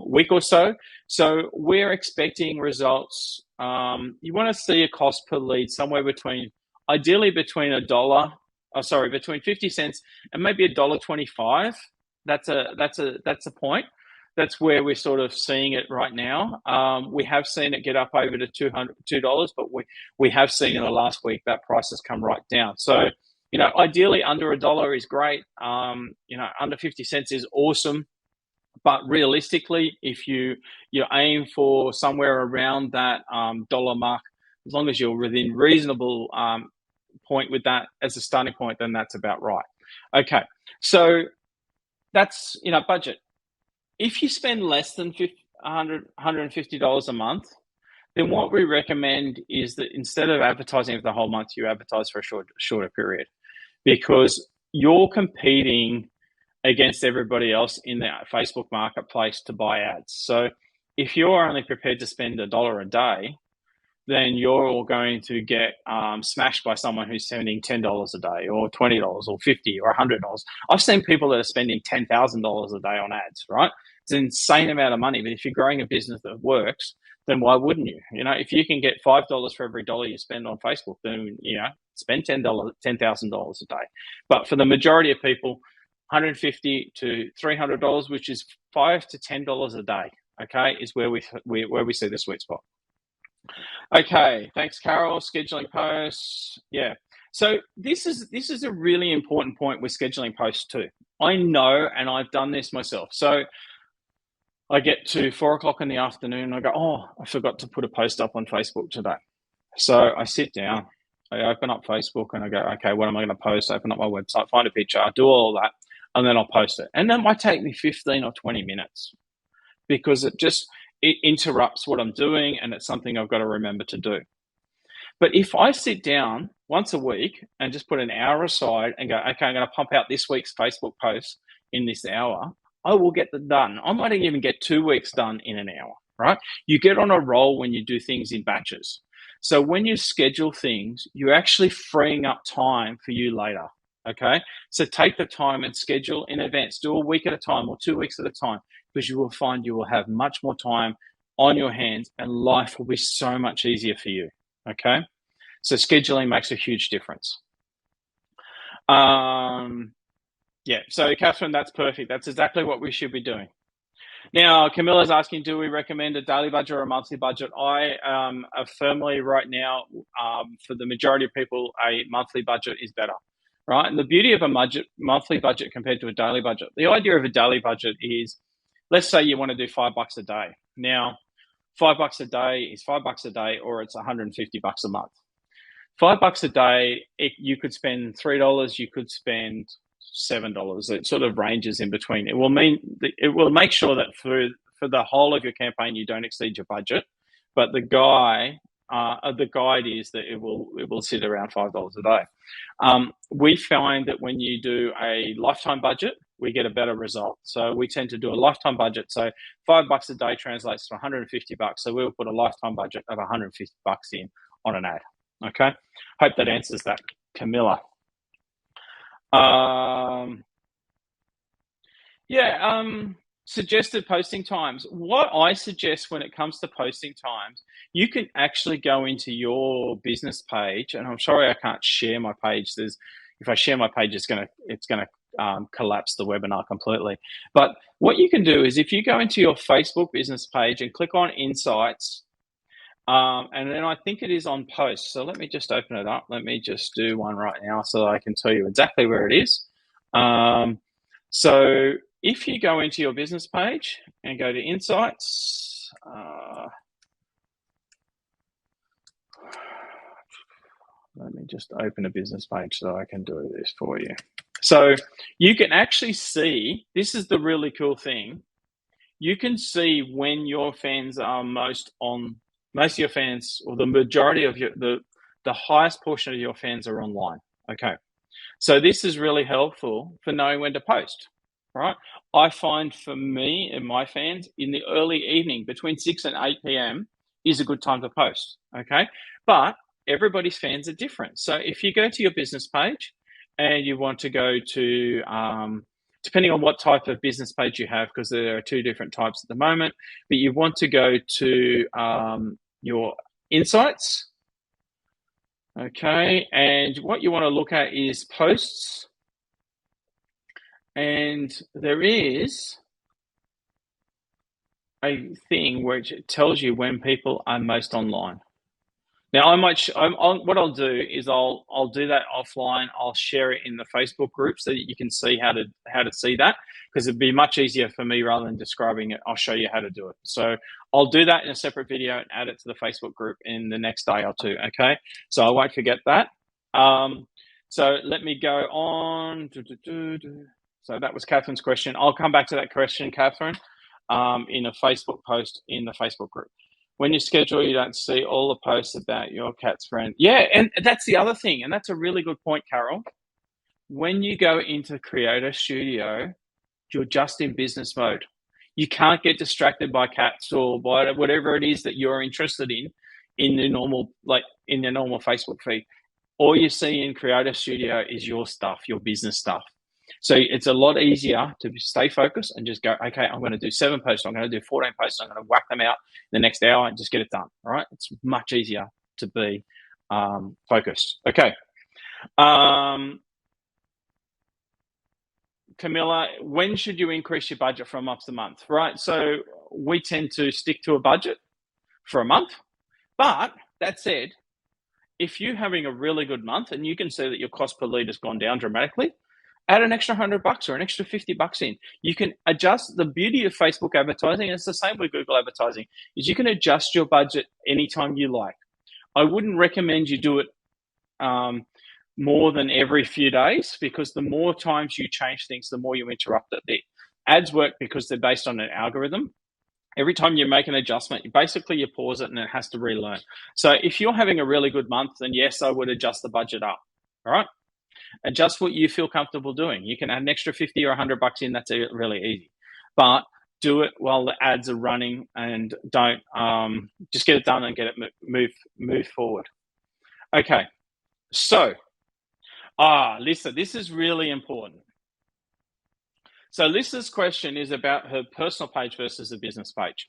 week or so. So we're expecting results. You want to see a cost per lead somewhere ideally between between 50 cents and maybe $1.25. That's a point. that's where we're sort of seeing it right now. We have seen it get up over to $2, but we have seen in the last week that price has come right down. So, ideally under $1 is great. Under 50 cents is awesome. But realistically, if you aim for somewhere around that dollar mark, as long as you're within reasonable point with that as a starting point, then that's about right. Okay, so that's budget. If you spend less than $150 a month, then what we recommend is that instead of advertising for the whole month, you advertise for a shorter period, because you're competing against everybody else in the Facebook marketplace to buy ads. So if you're only prepared to spend $1 a day, then you're going to get smashed by someone who's spending $10 a day or $20 or $50 or $100. I've seen people that are spending $10,000 a day on ads, right? It's an insane amount of money. But if you're growing a business that works, then why wouldn't you? If you can get $5 for every dollar you spend on Facebook, then, spend $10,000 a day. But for the majority of people, $150 to $300, which is $5 to $10 a day, okay, is where we see the sweet spot. Okay, thanks, Carol. Scheduling posts. Yeah. So this is a really important point with scheduling posts too. I know, and I've done this myself. So I get to 4:00 in the afternoon and I go, oh, I forgot to put a post up on Facebook today. So I sit down, I open up Facebook and I go, okay, what am I going to post? Open up my website, find a picture, I'll do all that, and then I'll post it. And that might take me 15 or 20 minutes because it interrupts what I'm doing, and it's something I've got to remember to do. But if I sit down once a week and just put an hour aside and go, okay, I'm going to pump out this week's Facebook post in this hour, I will get them done. I might even get 2 weeks done in an hour, right? You get on a roll when you do things in batches. So when you schedule things, you're actually freeing up time for you later, okay? So take the time and schedule in advance. Do a week at a time or 2 weeks at a time, because you will find you will have much more time on your hands and life will be so much easier for you, okay? So scheduling makes a huge difference. Yeah, so Catherine, that's perfect. That's exactly what we should be doing. Now, Camilla's asking, do we recommend a daily budget or a monthly budget? I am firmly right now, for the majority of people, a monthly budget is better, right? And the beauty of a monthly budget compared to a daily budget, the idea of a daily budget is, let's say you want to do $5 a day. Now, $5 a day is $5 a day, or it's $150 a month. $5 a day, you could spend $3, you could spend $7. It sort of ranges in between. It will make sure that for the whole of your campaign you don't exceed your budget, but the guide is that it will sit around $5 a day. We find that when you do a lifetime budget, we get a better result. So we tend to do a lifetime budget. So $5 a day translates to $150. So we'll put a lifetime budget of $150 in on an ad. Okay. Hope that answers that, Camilla. Suggested posting times. What I suggest when it comes to posting times, you can actually go into your business page, and I'm sorry I can't share my page. If I share my page, it's gonna collapse the webinar completely. But what you can do is, if you go into your Facebook business page and click on Insights, and then I think it is on posts. So let me just open it up. Let me just do one right now so I can tell you exactly where it is. So if you go into your business page and go to Insights, let me just open a business page so I can do this for you. So you can actually see, this is the really cool thing. You can see when your fans are most of your fans, or the majority of the highest portion of your fans are online. Okay. So this is really helpful for knowing when to post, right? I find for me and my fans, in the early evening between 6 and 8 p.m. is a good time to post, okay? But everybody's fans are different. So if you go to your business page and you want to go to, depending on what type of business page you have, because there are 2 different types at the moment, but you want to go to your Insights, okay? And what you want to look at is posts. And there is a thing which tells you when people are most online. Now, what I'll do is I'll do that offline. I'll share it in the Facebook group so that you can see how to see that, because it'd be much easier for me rather than describing it. I'll show you how to do it. So I'll do that in a separate video and add it to the Facebook group in the next day or two. Okay, so I won't forget that. So let me go on. So that was Catherine's question. I'll come back to that question, Catherine, in a Facebook post in the Facebook group. When you schedule, you don't see all the posts about your cat's friend. Yeah, and that's the other thing, and that's a really good point, Carol. When you go into Creator Studio, you're just in business mode. You can't get distracted by cats or by whatever it is that you're interested in the normal Facebook feed. All you see in Creator Studio is your stuff, your business stuff. So it's a lot easier to stay focused and just go, okay, I'm going to do 7 posts. I'm going to do 14 posts. I'm going to whack them out in the next hour and just get it done. All right. It's much easier to be focused. Okay. Camilla, when should you increase your budget from month to month? Right. So we tend to stick to a budget for a month. But that said, if you're having a really good month and you can see that your cost per lead has gone down dramatically, add an extra $100 or an extra $50 in. You can adjust. The beauty of Facebook advertising, and it's the same with Google advertising, is you can adjust your budget anytime you like. I wouldn't recommend you do it more than every few days, because the more times you change things, the more you interrupt it. The ads work because they're based on an algorithm. Every time you make an adjustment, you pause it and it has to relearn. So if you're having a really good month, then yes, I would adjust the budget up. All right. Adjust what you feel comfortable doing. You can add an extra 50 or $100 in. That's really easy, but do it while the ads are running, and don't just get it done and get it move forward. Okay, so Lisa, this is really important. So Lisa's question is about her personal page versus a business page.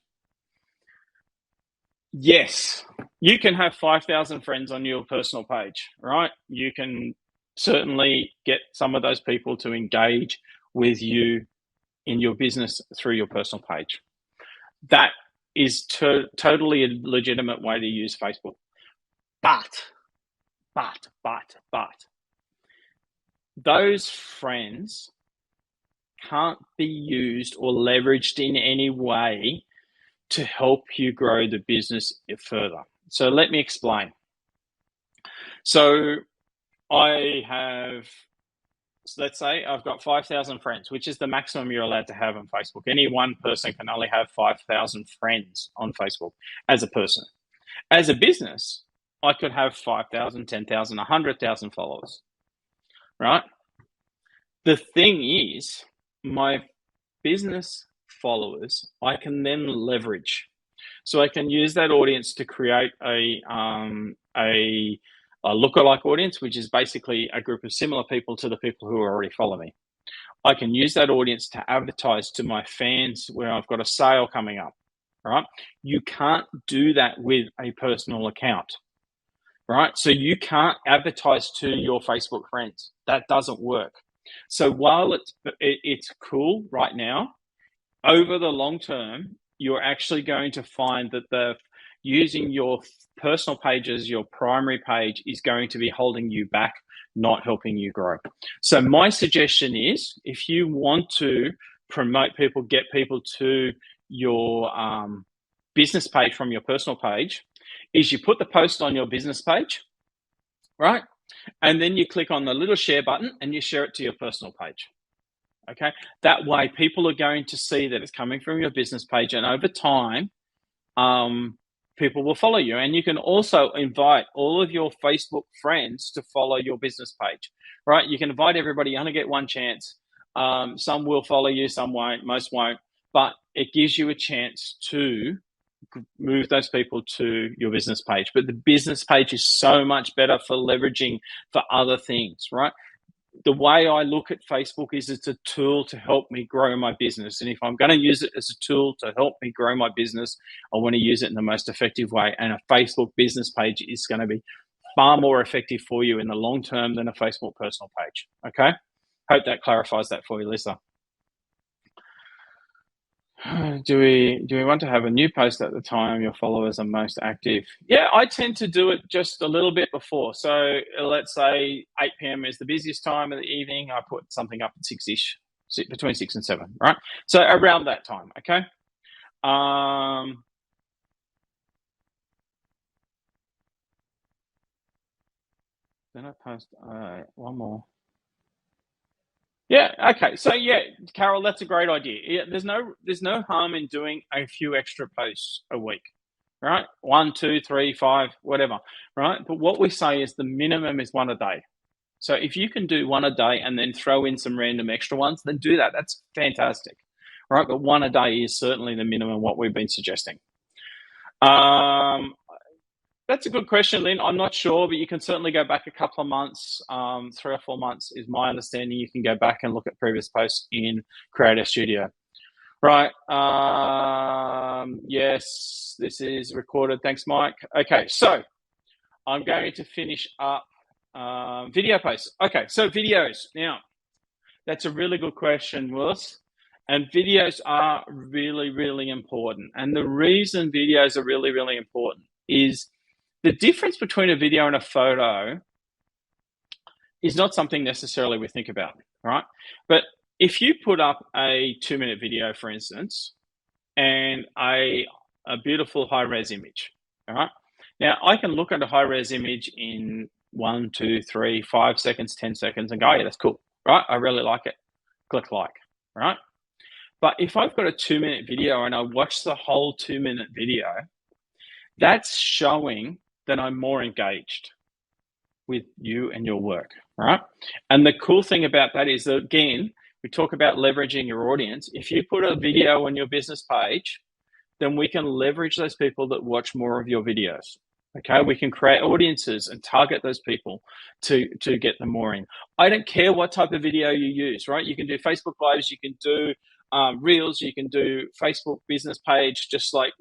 Yes, you can have 5,000 friends on your personal page, right? You can certainly get some of those people to engage with you in your business through your personal page. That is totally a legitimate way to use Facebook. But those friends can't be used or leveraged in any way to help you grow the business further. So let me explain. So let's say I've got 5,000 friends, which is the maximum you're allowed to have on Facebook. Any one person can only have 5,000 friends on Facebook as a person. As a business, I could have 5,000, 10,000, 100,000 followers, right? The thing is, my business followers, I can then leverage. So I can use that audience to create a lookalike audience, which is basically a group of similar people to the people who already follow me. I can use that audience to advertise to my fans where I've got a sale coming up, right? You can't do that with a personal account, right? So you can't advertise to your Facebook friends. That doesn't work. So while it's cool right now, over the long term, you're actually going to find that using your personal page as your primary page is going to be holding you back, not helping you grow. So my suggestion is, if you want to promote people, get people to your business page from your personal page, is you put the post on your business page, right? And then you click on the little share button and you share it to your personal page. Okay, that way people are going to see that it's coming from your business page, and over time, people will follow you. And you can also invite all of your Facebook friends to follow your business page, right? You can invite everybody. You only get one chance. Some will follow you, some won't, most won't, but it gives you a chance to move those people to your business page. But the business page is so much better for leveraging for other things, right? The way I look at Facebook is it's a tool to help me grow my business. And if I'm going to use it as a tool to help me grow my business, I want to use it in the most effective way. And a Facebook business page is going to be far more effective for you in the long term than a Facebook personal page. Okay. Hope that clarifies that for you, Lisa. Do we want to have a new post at the time your followers are most active? Yeah, I tend to do it just a little bit before. So let's say 8 p.m. is the busiest time of the evening. I put something up at 6-ish, between 6 and 7, right? So around that time, okay? Then I post one more. Yeah. Okay. So yeah, Carol, that's a great idea. Yeah, there's no harm in doing a few extra posts a week, right? 1, 2, 3, 5, whatever, right? But what we say is the minimum is one a day. So if you can do one a day and then throw in some random extra ones, then do that. That's fantastic, right? But one a day is certainly the minimum what we've been suggesting. That's a good question, Lynn. I'm not sure, but you can certainly go back a couple of months, 3 or 4 months is my understanding. You can go back and look at previous posts in Creator Studio. Right. Yes, this is recorded. Thanks, Mike. Okay, so I'm going to finish up video posts. Okay, so videos. Now, that's a really good question, Willis. And videos are really, really important. And the reason videos are really, really important is the difference between a video and a photo is not something necessarily we think about, right? But if you put up a 2-minute video, for instance, and a beautiful high-res image, all right? Now, I can look at a high-res image in 1, 2, 3, 5 seconds, 10 seconds and go, oh, yeah, that's cool, right? I really like it. Click like, right? But if I've got a 2-minute video and I watch the whole 2-minute video, that's showing that I'm more engaged with you and your work, right? And the cool thing about that is that, again, we talk about leveraging your audience. If you put a video on your business page, then we can leverage those people that watch more of your videos. Okay, we can create audiences and target those people to get them more in. I don't care what type of video you use, right? You can do Facebook Lives, you can do Reels, you can do Facebook business page, just like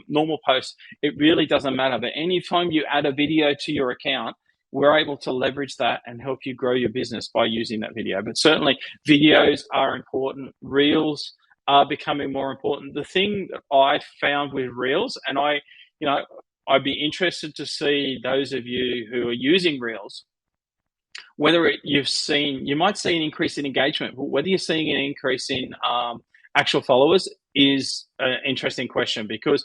normal posts. It really doesn't matter. But anytime you add a video to your account, we're able to leverage that and help you grow your business by using that video. But certainly videos are important. Reels are becoming more important. The thing that I found with Reels, and I'd be interested to see those of you who are using Reels, whether you might see an increase in engagement, but whether you're seeing an increase in actual followers is an interesting question, because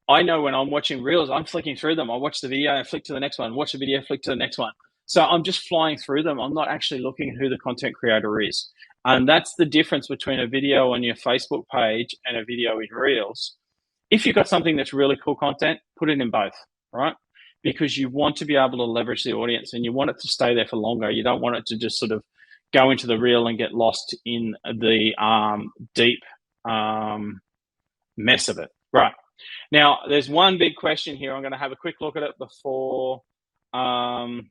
I know when I'm watching Reels, I'm flicking through them. I watch the video, I flick to the next one, watch the video, flick to the next one. So I'm just flying through them. I'm not actually looking at who the content creator is. And that's the difference between a video on your Facebook page and a video in Reels. If you've got something that's really cool content, put it in both, right? Because you want to be able to leverage the audience and you want it to stay there for longer. You don't want it to just sort of go into the reel and get lost in the deep mess of it. Right. Now, there's one big question here. I'm going to have a quick look at it before. Nancy,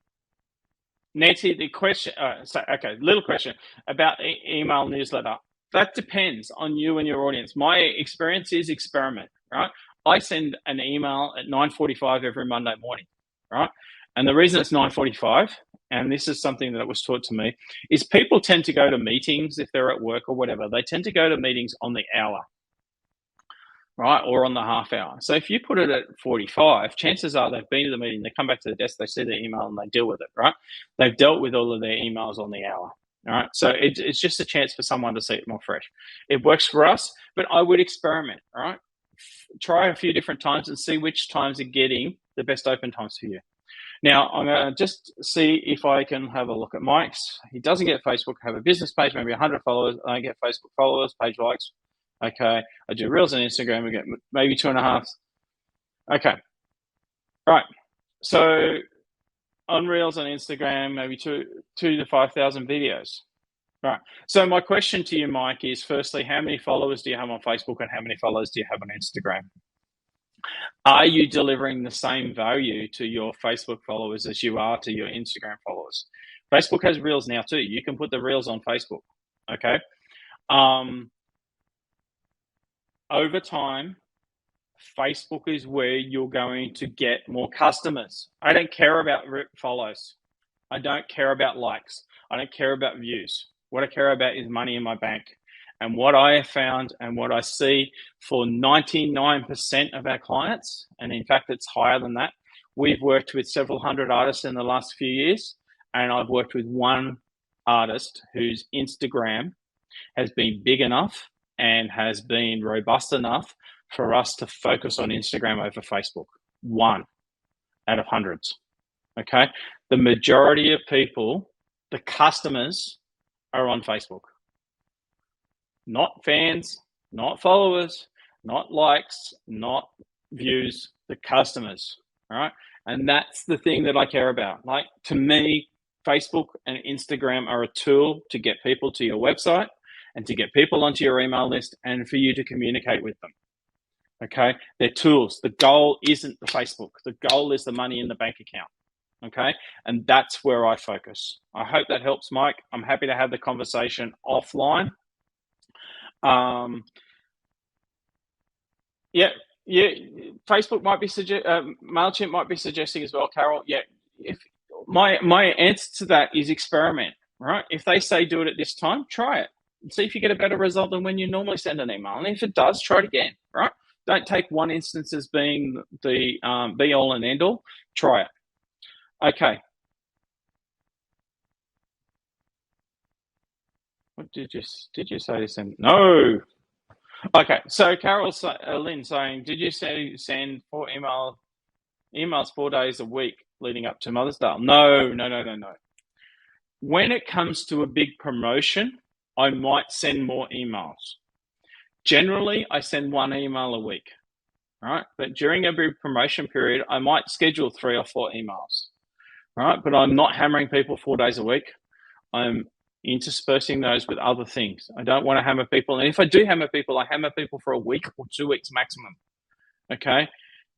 the question, little question about email newsletter. That depends on you and your audience. My experience is experiment, right? I send an email at 9:45 every Monday morning, right? And the reason it's 9:45, and this is something that was taught to me, is people tend to go to meetings if they're at work or whatever. They tend to go to meetings on the hour, right? Or on the half hour. So if you put it at 45, chances are they've been to the meeting, they come back to the desk, they see the email and they deal with it, right? They've dealt with all of their emails on the hour. All right. So it's just a chance for someone to see it more fresh. It works for us, but I would experiment, all right? Try a few different times and see which times are getting the best open times for you. Now, I'm going to just see if I can have a look at Mike's. He doesn't get Facebook, have a business page, maybe 100 followers. I don't get Facebook followers, page likes. Okay. I do Reels on Instagram, we get maybe 2.5. Okay. Right. So on Reels on Instagram, maybe 2,000 to 5,000 videos. Right. So my question to you, Mike, is firstly, how many followers do you have on Facebook and how many followers do you have on Instagram? Are you delivering the same value to your Facebook followers as you are to your Instagram followers? Facebook has Reels now too. You can put the Reels on Facebook. Okay. Over time, Facebook is where you're going to get more customers. I don't care about follows. I don't care about likes. I don't care about views. What I care about is money in my bank. And what I have found and what I see for 99% of our clients, and in fact, it's higher than that, we've worked with several hundred artists in the last few years, and I've worked with one artist whose Instagram has been big enough and has been robust enough for us to focus on Instagram over Facebook. One out of hundreds. Okay. The majority of people, the customers, are on Facebook. Not fans, not followers, not likes, not views, the customers. All right. And that's the thing that I care about. Like, to me, Facebook and Instagram are a tool to get people to your website and to get people onto your email list and for you to communicate with them. Okay. They're tools. The goal isn't the Facebook. The goal is the money in the bank account. Okay. And that's where I focus. I hope that helps, Mike. I'm happy to have the conversation offline. Yeah. Facebook might be MailChimp might be suggesting as well, Carol. Yeah. If my answer to that is experiment, right? If they say do it at this time, try it and see if you get a better result than when you normally send an email. And if it does, try it again, right? Don't take one instance as being the be all and end all. Try it. Okay. What did you say to send? No. Okay. So Carol Lynn saying, did you say send 4 emails 4 days a week leading up to Mother's Day? No. When it comes to a big promotion, I might send more emails. Generally, I send 1 email a week, right? But during every promotion period, I might schedule 3 or 4 emails, right? But I'm not hammering people 4 days a week. I'm interspersing those with other things. I don't want to hammer people. And if I do hammer people, I hammer people for a week or 2 weeks maximum. Okay.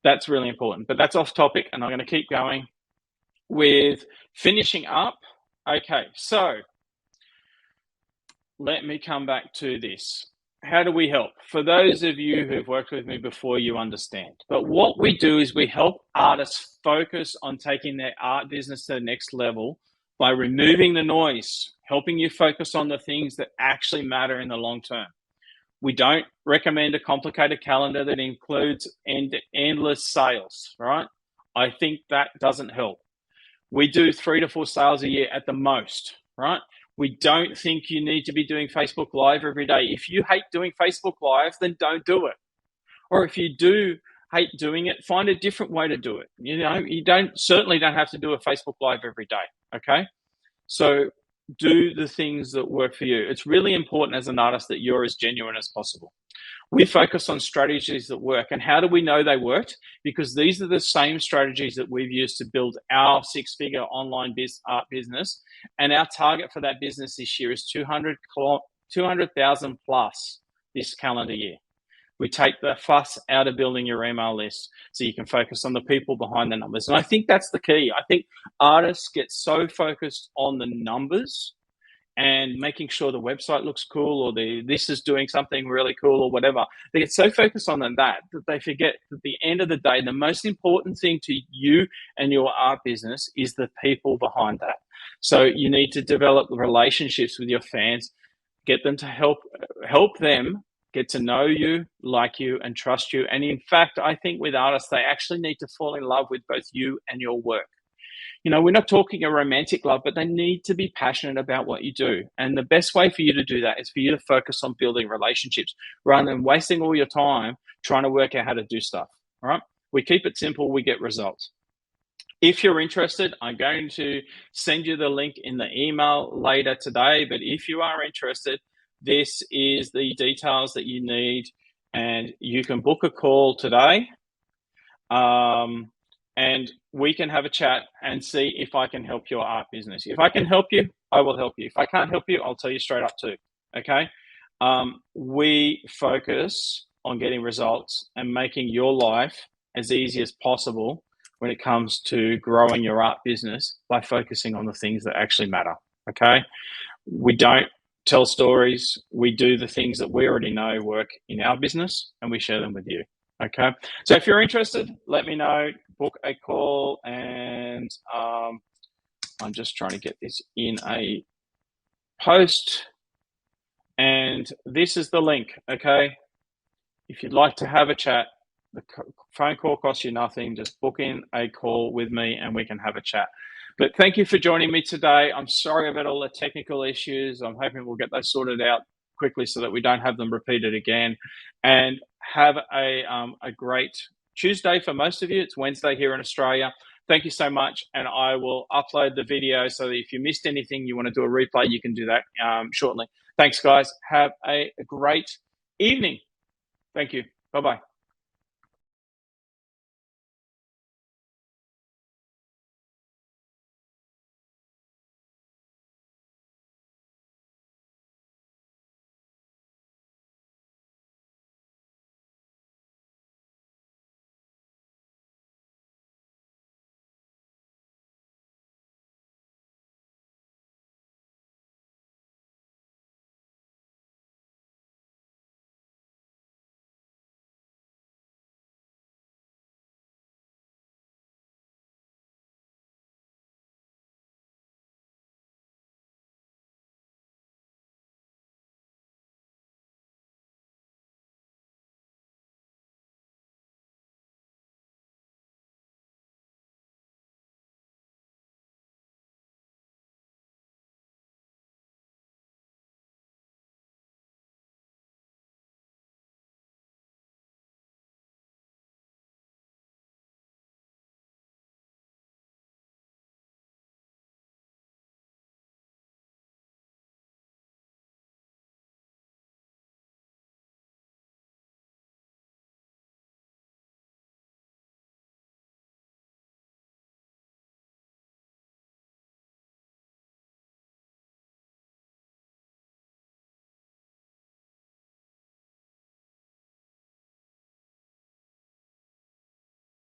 That's really important, but that's off topic and I'm going to keep going with finishing up. Okay. So let me come back to this. How do we help? For those of you who've worked with me before, you understand. But what we do is we help artists focus on taking their art business to the next level by removing the noise, helping you focus on the things that actually matter in the long term. We don't recommend a complicated calendar that includes endless sales, right? I think that doesn't help. We do 3 to 4 sales a year at the most, right? We don't think you need to be doing Facebook Live every day. If you hate doing Facebook Live, then don't do it. Or if you do hate doing it, find a different way to do it. You know, you certainly don't have to do a Facebook Live every day. Okay. So do the things that work for you. It's really important as an artist that you're as genuine as possible. We focus on strategies that work. And how do we know they worked? Because these are the same strategies that we've used to build our 6-figure online art business. And our target for that business this year is 200,000 plus this calendar year. We take the fuss out of building your email list so you can focus on the people behind the numbers. And I think that's the key. I think artists get so focused on the numbers and making sure the website looks cool or this is doing something really cool or whatever. They get so focused on that they forget that at the end of the day, the most important thing to you and your art business is the people behind that. So you need to develop relationships with your fans, get them to help them get to know you, like you, and trust you. And in fact, I think with artists, they actually need to fall in love with both you and your work. You know, we're not talking a romantic love, but they need to be passionate about what you do. And the best way for you to do that is for you to focus on building relationships rather than wasting all your time trying to work out how to do stuff. All right. We keep it simple. We get results. If you're interested, I'm going to send you the link in the email later today. But if you are interested, this is the details that you need, and you can book a call today. And we can have a chat and see if I can help your art business. If I can help you, I will help you. If I can't help you, I'll tell you straight up too. Okay. We focus on getting results and making your life as easy as possible when it comes to growing your art business by focusing on the things that actually matter. Okay. We don't tell stories. We do the things that we already know work in our business and we share them with you. Okay. So if you're interested, let me know, book a call, and I'm just trying to get this in a post. And this is the link, okay? If you'd like to have a chat, the phone call costs you nothing. Just book in a call with me and we can have a chat. But thank you for joining me today. I'm sorry about all the technical issues. I'm hoping we'll get those sorted out quickly so that we don't have them repeated again. And have a great Tuesday for most of you. It's Wednesday here in Australia. Thank you so much. And I will upload the video so that if you missed anything, you want to do a replay, you can do that shortly. Thanks, guys. Have a great evening. Thank you. Bye-bye.